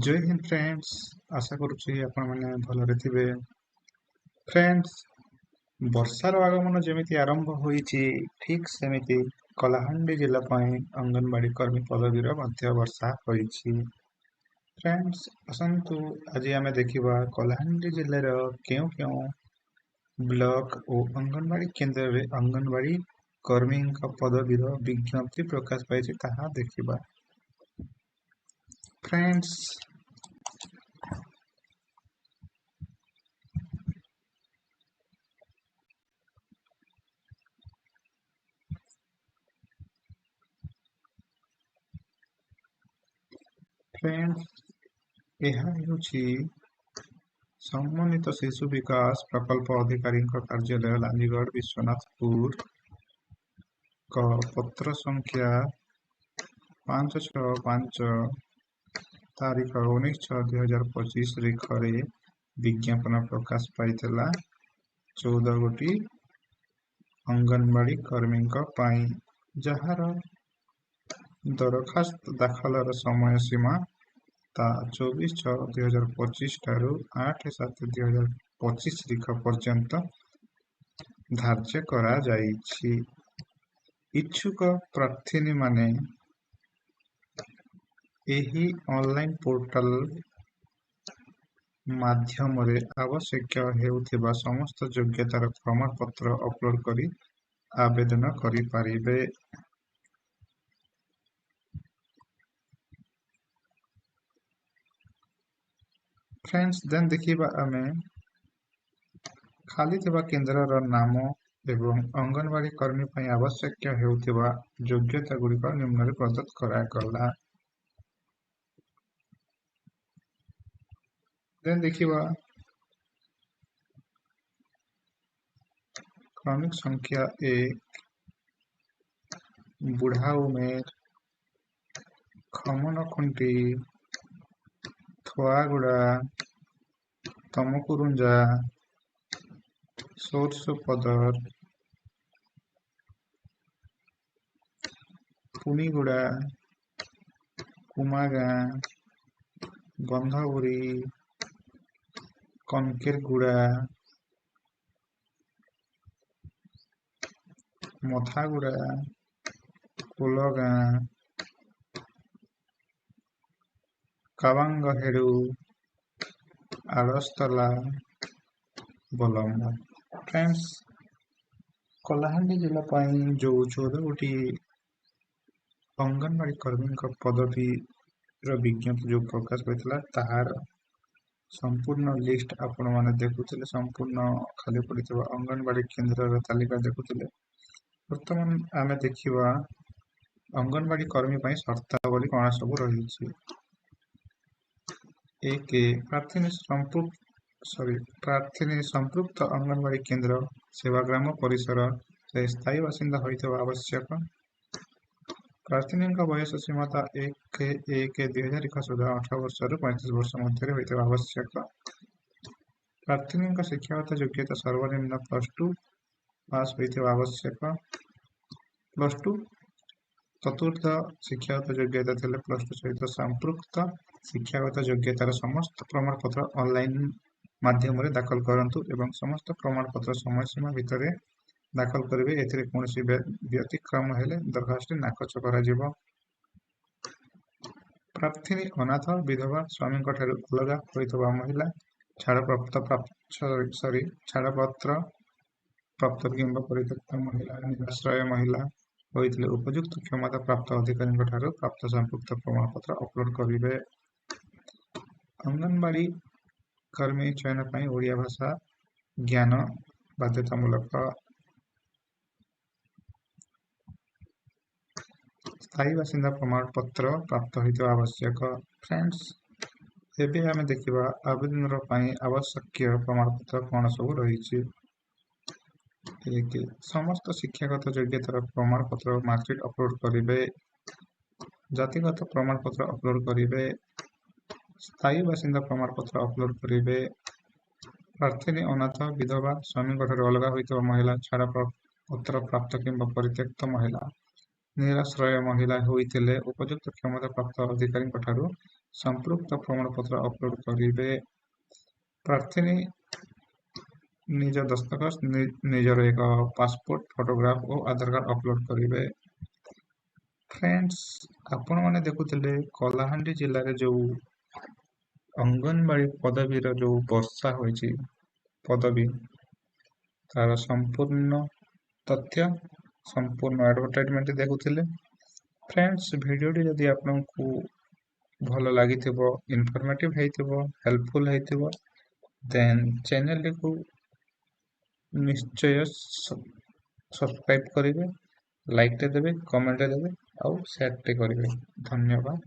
जय हिंद फ्रेंड्स। आशा करुछि आपण माने भलरे थिबे। फ्रेंड्स, वर्षार आगमन जेमिति आरंभ होईछि ठीक सेमिति कलाहांडी जिला पई अंगनवाड़ी कर्मी पदवीर मध्य वर्षा होईछि। फ्रेंड्स, असंतु आज आमे देखिबा कलाहांडी जिल्लार केउ केउ ब्लॉक और अंगनवाड़ी केंद्र रे अंगनवाड़ी कर्मी पदवीर विज्ञप्ति प्रकाश पाइछि ताहा देखिबा। फ्रेंड्स, यह हेउछि सम्मानित शिशु विकास प्रकल्प अधिकारी कार्यालय लालीगढ़ विश्वनाथपुर का पत्र संख्या 565 तारीख 19/6/2025 रेखरे विज्ञापन प्रकाश पाइला 14 गोटी अंगनवाड़ी कर्मी पाई, जार दरखास्त दाखलर समय सीमा 24/6/2025 ठारू 8/7/2025 तारीख पर्यंत धार्य करा जाइछि। इच्छुक प्रार्थी माने एही ऑनलाइन पोर्टल माध्यम आवश्यक हेउथिबा समस्त योग्यतार प्रमाणपत्र अपलोड करी आवेदन करि पारिबे। फ्रेंड्स, देन देखिबा आमे खाली थिबा केंद्रर नाम एवं अंगनवाड़ी कर्मी पई आवश्यक हेउथिबा योग्यता गुड़िक निम्न प्रदत्त करागला। देन देखिबा क्रमिक संख्या 1 बुढ़ा उमेर खमनखुंटी थुआगुड़ा तमकुरुंजा सोरसोपदर पुनीगुड़ा कुमागा गंधाबुरी कनकेरगुड़ा मथागुड़ा कोलगा कावांगहेड़ू आड़स्तला बलंगा। फ्रेंड्स, कलाहांडी जिला पई जो 14 गोटी अंगनवाड़ी कर्मी पदवी विज्ञप्ति जो प्रकाश पाइला ताहार संपूर्ण लिस्ट आपण माने देखुथिले। संपूर्ण खाली पड़िथिबा अंगनवाड़ी केंद्र तालिका देखुथिले। वर्तमान आमे देखिबा अंगनवाड़ी कर्मी पई शर्तावली कोना सब रहिछि। एक प्रार्थी संपृक्त अंगनवाड़ी केंद्र सेवाग्राम परिसर से स्थायी बासिंदा होइथबा आवश्यक। प्रार्थी वयस सीमा 1/1/2021 सुधा 18 वर्ष 35 वर्ष मध्य होइथबा आवश्यक। प्रार्थी शिक्षागत योग्यता सर्वनिम्न +2 पास होइथबा आवश्यक। +2 चतुर्थ शिक्षागत योग्यता थे +2 सहित संपृक्त शिक्षागत योग्यतार समस्त प्रमाणपत्र ऑनलाइन माध्यम दाखल करंतु एवं समस्त प्रमाणपत्र समय सीमा भितर दाखल करेंगे। एथिरे कोनोसी व्यतिक्रम हेले दरखास्त नाकच करा जिवो। प्रार्थी अनाथ विधवा स्वामी अलग होइथबा महिला छाड़पत्र प्राप्त किंबा परित्यक्त महिला निराश्रय महिला होइथिले उपयुक्त क्षमता प्राप्त अधिकारी ठारू प्राप्त संपृक्त प्रमाणपत्र अपलोड करिवे। अंगनवाड़ी कर्मी चयन पई ओडिया भाषा ज्ञान बाध्यतामूलक। स्थायी बासिंदा प्रमाणपत्र प्राप्त होइथबा आवश्यक। फ्रेंड्स, एबे आमे देखिबा आवेदन पई आवश्यक प्रमाणपत्र कोन सब रहिछि। एक समस्त शिक्षागत योग्यतार प्रमाणपत्र मार्कशीट अपलोड करिवे। जातिगत प्रमाणपत्र अपलोड करिवे। स्थायी बासिंदा प्रमाणपत्र अपलोड करिवे। प्रार्थी अनाथ विधवा स्वामी अलग होइथबा महिला छाड़पत्र प्राप्त किंबा परित्यक्त महिला निराश्रय महिला होइथिले उपयुक्त क्षमता प्राप्त अधिकारी ठारू संपृक्त प्रमाणपत्र अपलोड करेंगे। प्रार्थी निज दस्तखत निजर एक पासपोर्ट फोटोग्राफ और आधार कार्ड अपलोड करेंगे। फ्रेंड्स, आपण मैंने देखुले कलाहांडी जिले में जो अंगनवाड़ी पदवीर जो वर्षा होती पदवी तार संपूर्ण तथ्य संपूर्ण एडवर्टाइजमेंट देखुले। फ्रेंड्स, वीडियोटी जदि आपको भल लगी इनफॉर्मेटिव हेल्पफुल होइथिबो देन चैनल को निश्चय सब्सक्राइब करेंगे, लाइक टे देवे, कमेंट देवे और शेयर टे करेंगे। धन्यवाद।